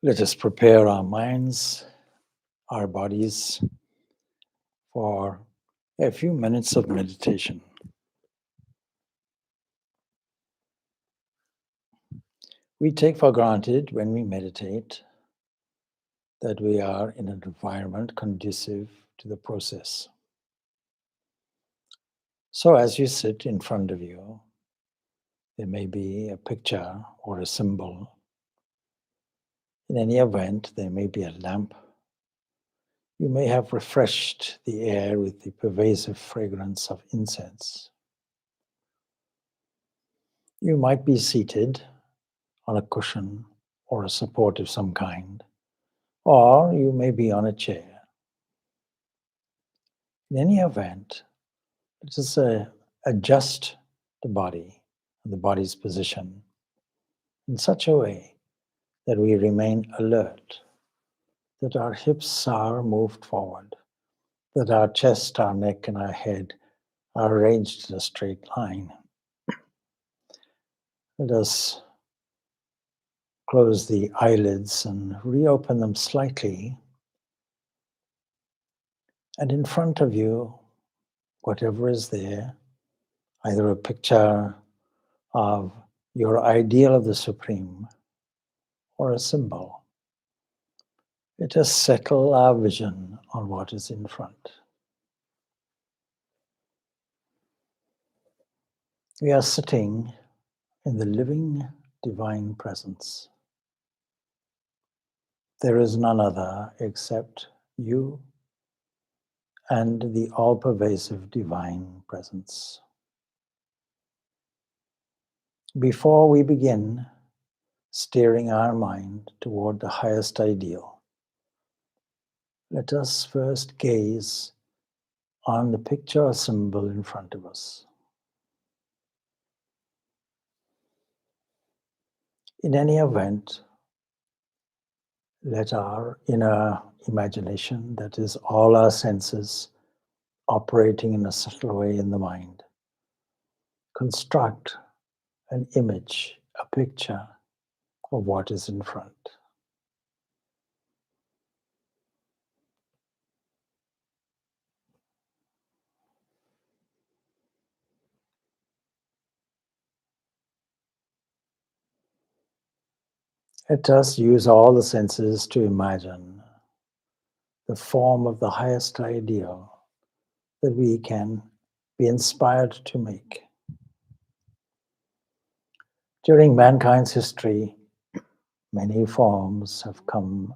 Let us prepare our minds, our bodies for a few minutes of meditation. We take for granted when we meditate that we are in an environment conducive to the process. So as you sit in front of you, there may be a picture or a symbol. In any event, there may be a lamp. You may have refreshed the air with the pervasive fragrance of incense. You might be seated on a cushion or a support of some kind, or you may be on a chair. In any event, let us adjust the body and the body's position in such a way that we remain alert, that our hips are moved forward, that our chest, our neck, and our head are arranged in a straight line. Let us close the eyelids and reopen them slightly. And in front of you, whatever is there, either a picture of your ideal of the Supreme or a symbol, let us settle our vision on what is in front. We are sitting in the living divine presence. There is none other except you and the all-pervasive divine presence. Before we begin steering our mind toward the highest ideal, let us first gaze on the picture or symbol in front of us. In any event, let our inner imagination, that is all our senses operating in a subtle way in the mind, construct an image, a picture of what is in front. Let us use all the senses to imagine the form of the highest ideal that we can be inspired to make. During mankind's history, many forms have come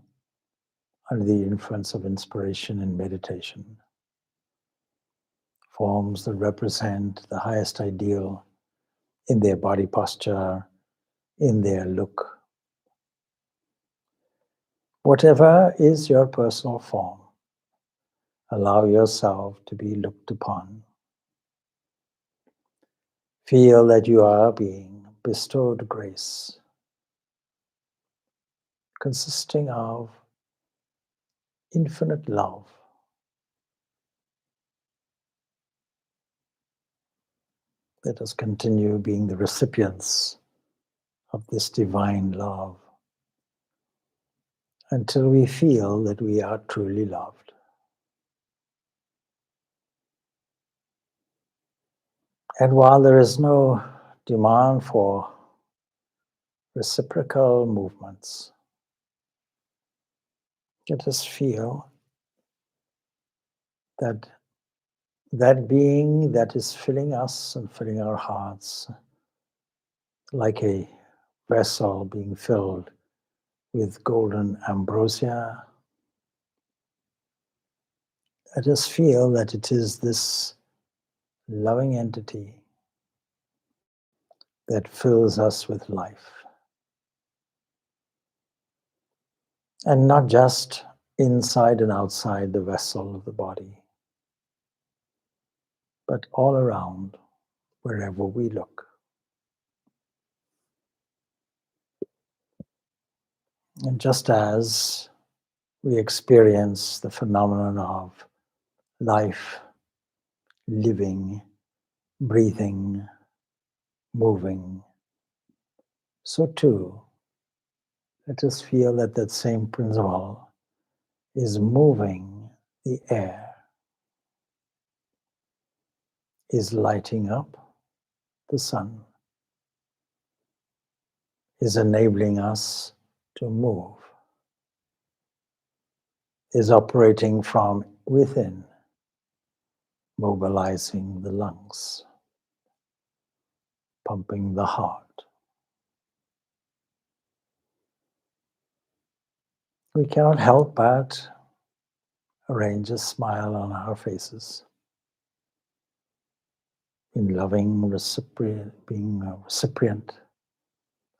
under the influence of inspiration and meditation. Forms that represent the highest ideal in their body posture, in their look. Whatever is your personal form, allow yourself to be looked upon. Feel that you are being bestowed grace, consisting of infinite love. Let us continue being the recipients of this divine love until we feel that we are truly loved. And while there is no demand for reciprocal movements, let us feel that that being that is filling us and filling our hearts like a vessel being filled with golden ambrosia. Let us feel that it is this loving entity that fills us with life. And not just inside and outside the vessel of the body, but all around, wherever we look. And just as we experience the phenomenon of life, living, breathing, moving, so too, Let us feel that that same principle is moving the air, is lighting up the sun, is enabling us to move, is operating from within, mobilizing the lungs, pumping the heart. We cannot help but arrange a smile on our faces in loving being a recipient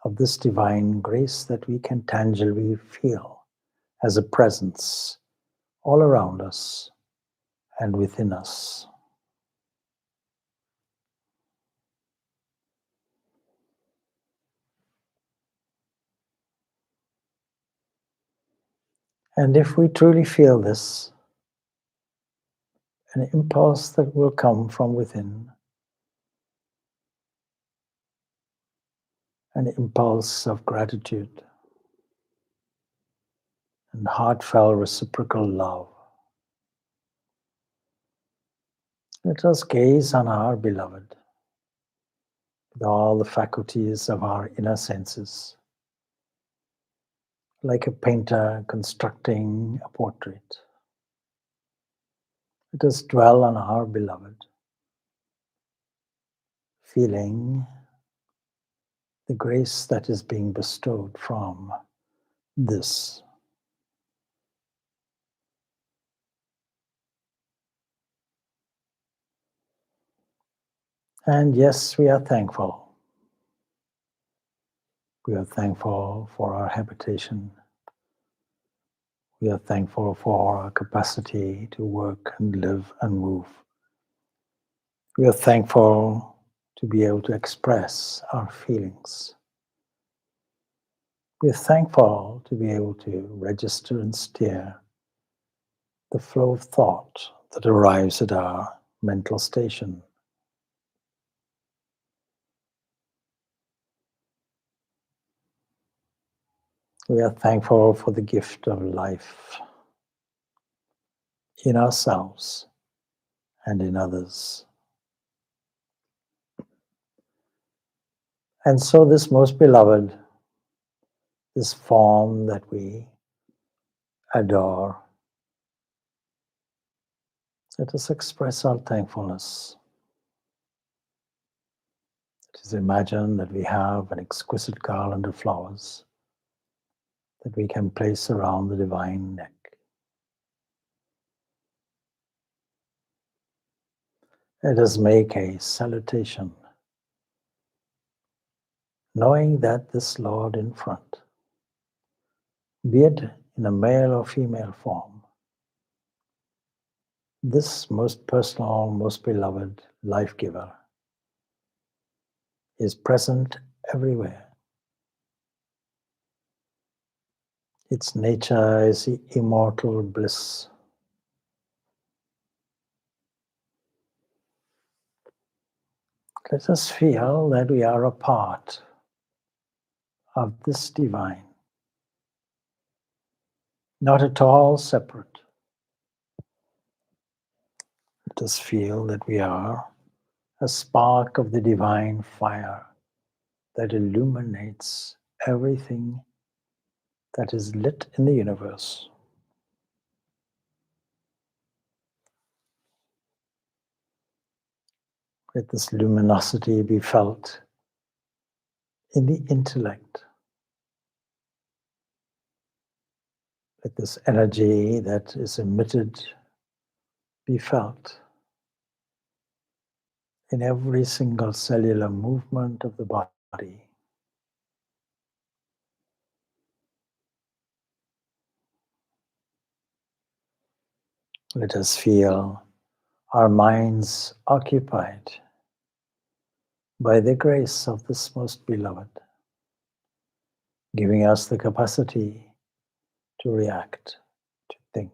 of this divine grace that we can tangibly feel as a presence all around us and within us. And if we truly feel this, an impulse that will come from within, an impulse of gratitude and heartfelt reciprocal love. Let us gaze on our beloved with all the faculties of our inner senses, like a painter constructing a portrait. Let us dwell on our beloved, feeling the grace that is being bestowed from this. And yes, we are thankful. We are thankful for our habitation. We are thankful for our capacity to work and live and move. We are thankful to be able to express our feelings. We are thankful to be able to register and steer the flow of thought that arrives at our mental station. We are thankful for the gift of life in ourselves and in others. And so this most beloved, this form that we adore, let us express our thankfulness. Let us imagine that we have an exquisite garland of flowers that we can place around the divine neck. Let us make a salutation, knowing that this Lord in front, be it in a male or female form, this most personal, most beloved life giver is present everywhere. Its nature is immortal bliss. Let us feel that we are a part of this divine, not at all separate. Let us feel that we are a spark of the divine fire that illuminates everything that is lit in the universe. Let this luminosity be felt in the intellect. Let this energy that is emitted be felt in every single cellular movement of the body. Let us feel our minds occupied by the grace of this most beloved, giving us the capacity to react, to think,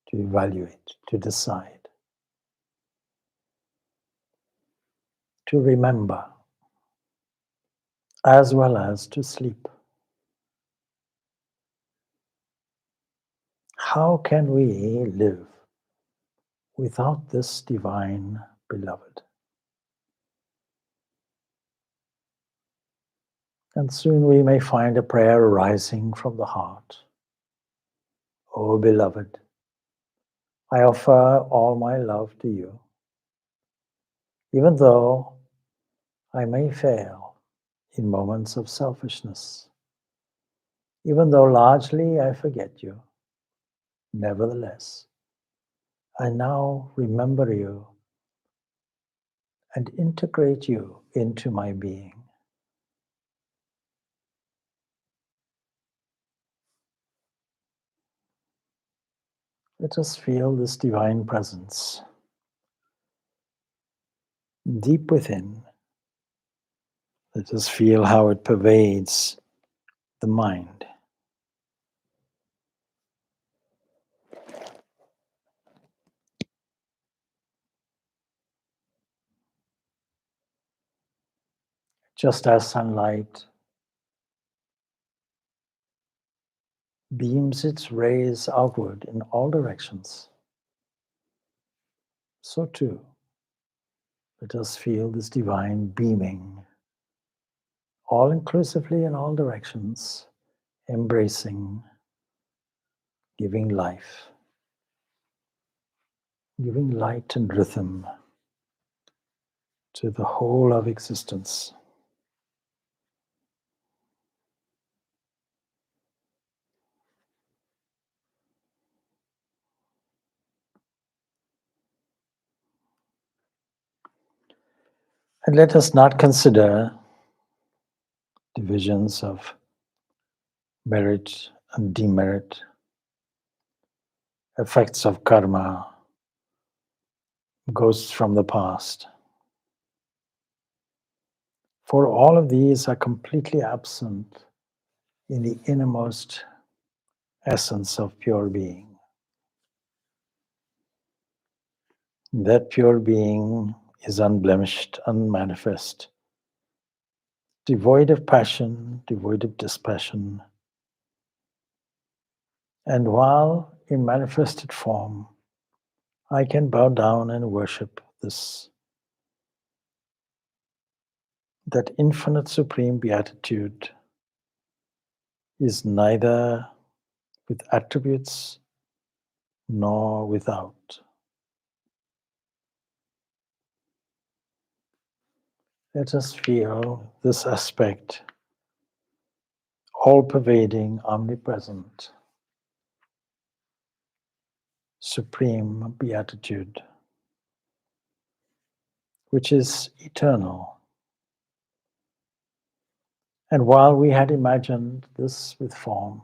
to evaluate, to decide, to remember, as well as to sleep. how can we live without this divine beloved? And soon we may find a prayer arising from the heart. O beloved, I offer all my love to you, even though I may fail in moments of selfishness, even though largely I forget you. Nevertheless, I now remember you and integrate you into my being. Let us feel this divine presence deep within. Let us feel how it pervades the mind. Just as sunlight beams its rays outward in all directions, so too, let us feel this divine beaming all inclusively in all directions, embracing, giving life, giving light and rhythm to the whole of existence. And let us not consider divisions of merit and demerit, effects of karma, ghosts from the past. For all of these are completely absent in the innermost essence of pure being. That pure being is unblemished, unmanifest, devoid of passion, devoid of dispassion. And while in manifested form, I can bow down and worship this, that infinite supreme beatitude is neither with attributes nor without. Let us feel this aspect, all pervading, omnipresent, supreme beatitude, which is eternal. And while we had imagined this with form,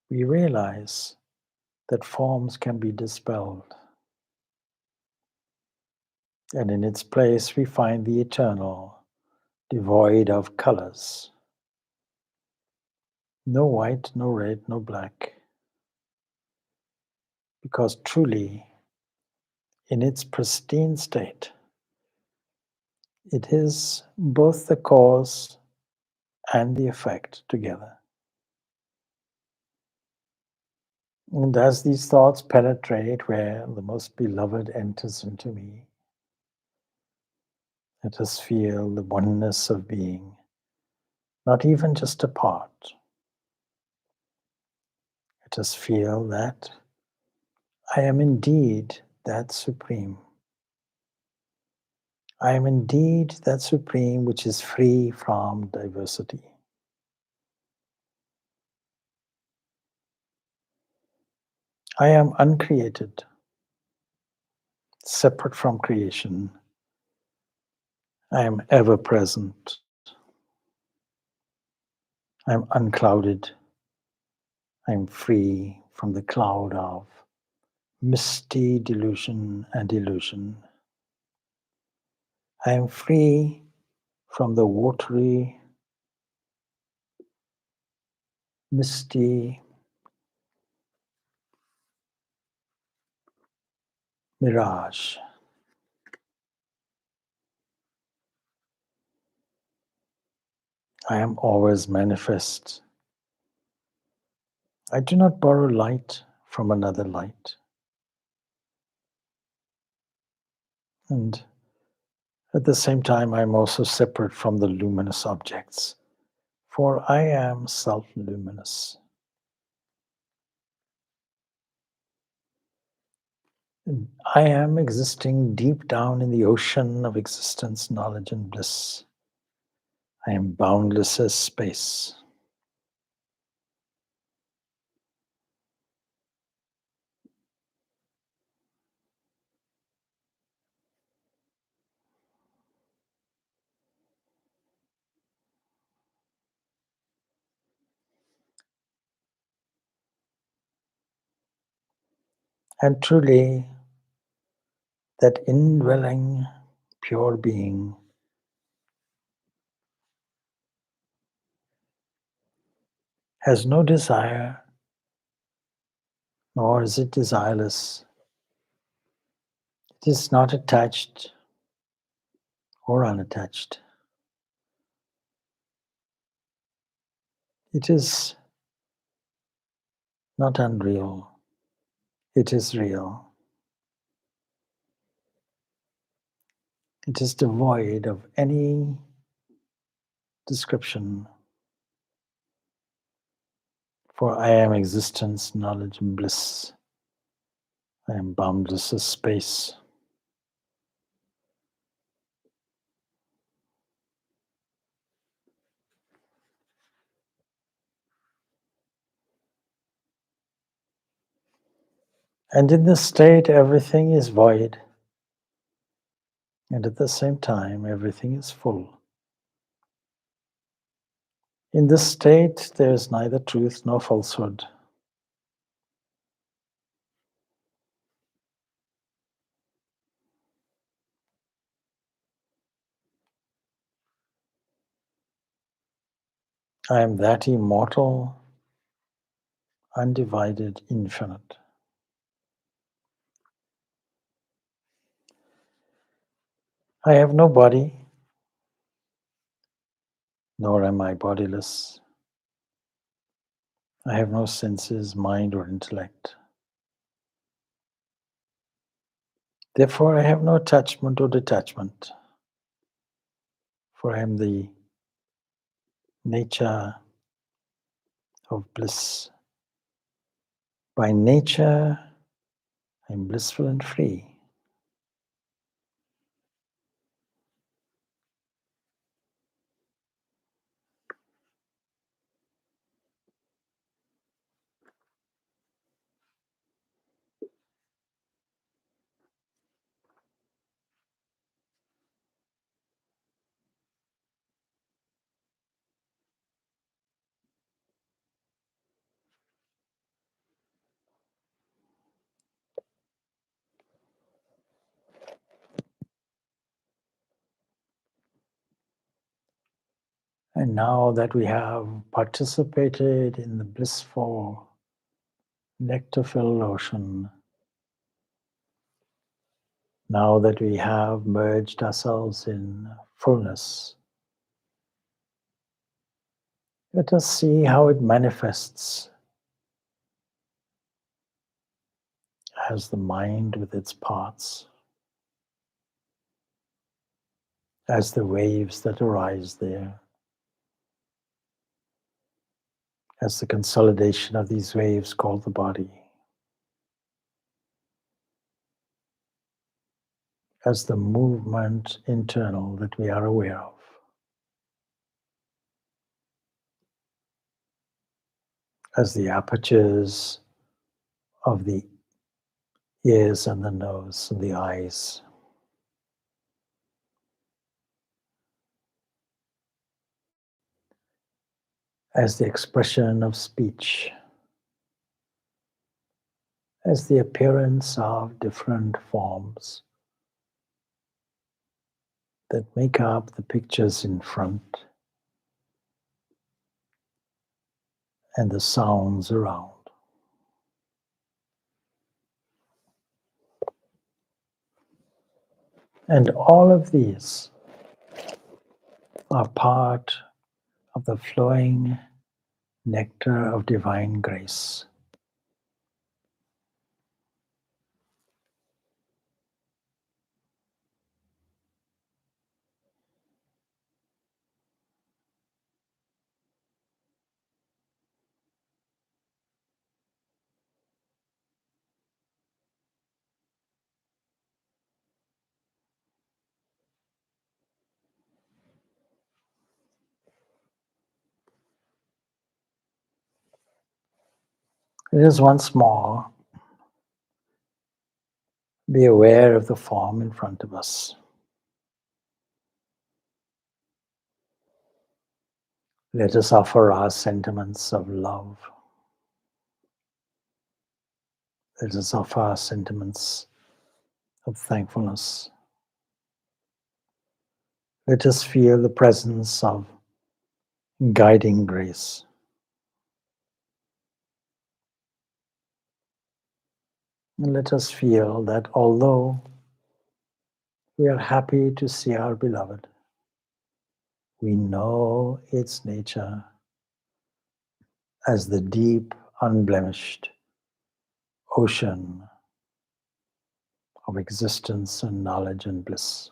we realize that forms can be dispelled. And in its place, we find the eternal, devoid of colors. No white, no red, no black. Because truly, in its pristine state, it is both the cause and the effect together. And as these thoughts penetrate where the most beloved enters into me, let us feel the oneness of being, not even just a part. Let us feel that I am indeed that supreme. I am indeed that supreme which is free from diversity. I am uncreated, separate from creation. I am ever present. I am unclouded. I am free from the cloud of misty delusion and illusion. I am free from the watery, misty mirage. I am always manifest. I do not borrow light from another light. And at the same time, I am also separate from the luminous objects, for I am self-luminous. I am existing deep down in the ocean of existence, knowledge, and bliss. I am boundless as space. And truly, that indwelling pure being has no desire, nor is it desireless. It is not attached or unattached. It is not unreal. It is real. It is devoid of any description. For I am existence, knowledge, and bliss. I am boundless as space. And in this state, everything is void. And at the same time, everything is full. In this state, there is neither truth nor falsehood. I am that immortal, undivided, infinite. I have no body, nor am I bodiless. I have no senses, mind, or intellect. Therefore, I have no attachment or detachment, for I am the nature of bliss. By nature, I am blissful and free. And now that we have participated in the blissful nectar-filled ocean, now that we have merged ourselves in fullness, let us see how it manifests as the mind with its parts, as the waves that arise there, as the consolidation of these waves called the body, as the movement internal that we are aware of, as the apertures of the ears and the nose and the eyes, as the expression of speech, as the appearance of different forms that make up the pictures in front and the sounds around. And all of these are part of the flowing nectar of divine grace. Let us once more be aware of the form in front of us. Let us offer our sentiments of love. Let us offer our sentiments of thankfulness. Let us feel the presence of guiding grace. And let us feel that although we are happy to see our beloved, we know its nature as the deep, unblemished ocean of existence and knowledge and bliss.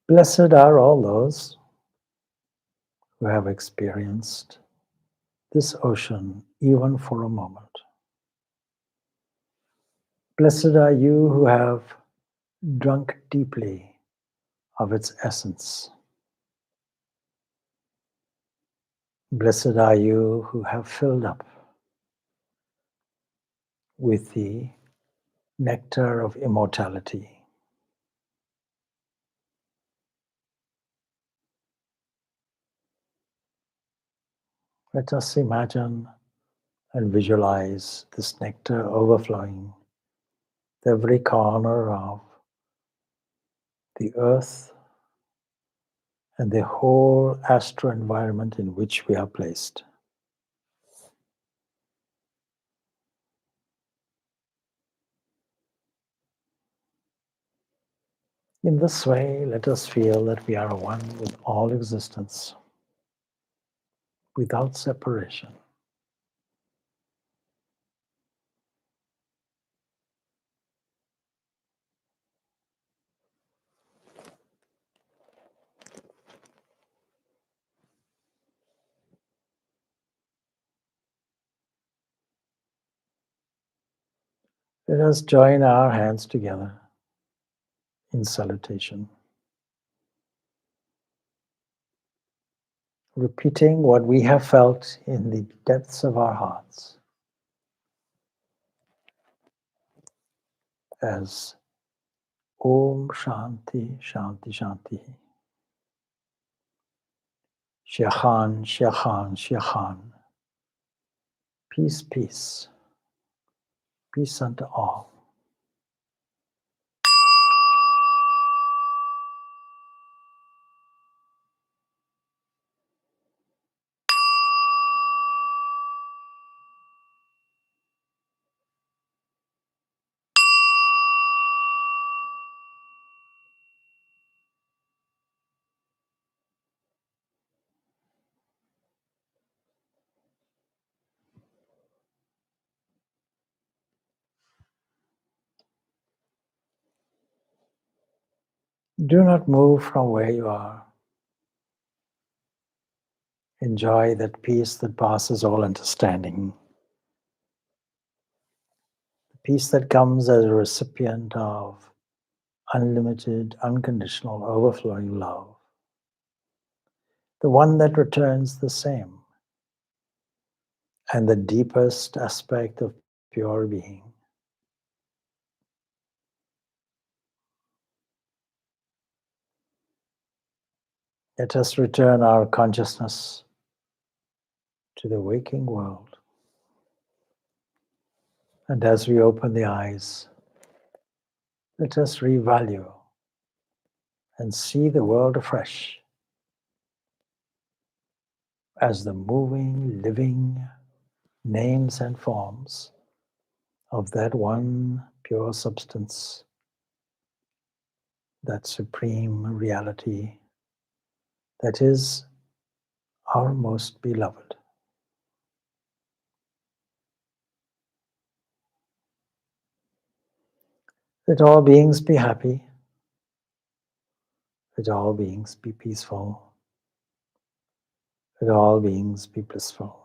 Blessed are all those who have experienced this ocean even for a moment. Blessed are you who have drunk deeply of its essence. Blessed are you who have filled up with the nectar of immortality. Let us imagine and visualize this nectar overflowing every corner of the earth and the whole astral environment in which we are placed. In this way, let us feel that we are one with all existence, without separation. Let us join our hands together in salutation, repeating what we have felt in the depths of our hearts as Om Shanti Shanti Shanti. Shekhan Shekhan Shekhan. Peace, peace. Peace unto all. Do not move from where you are. Enjoy that peace that passes all understanding. The peace that comes as a recipient of unlimited, unconditional, overflowing love. The one that returns the same. And the deepest aspect of pure being. Let us return our consciousness to the waking world. And as we open the eyes, let us revalue and see the world afresh as the moving, living names and forms of that one pure substance that supreme reality that is our most beloved. Let all beings be happy. Let all beings be peaceful. Let all beings be blissful.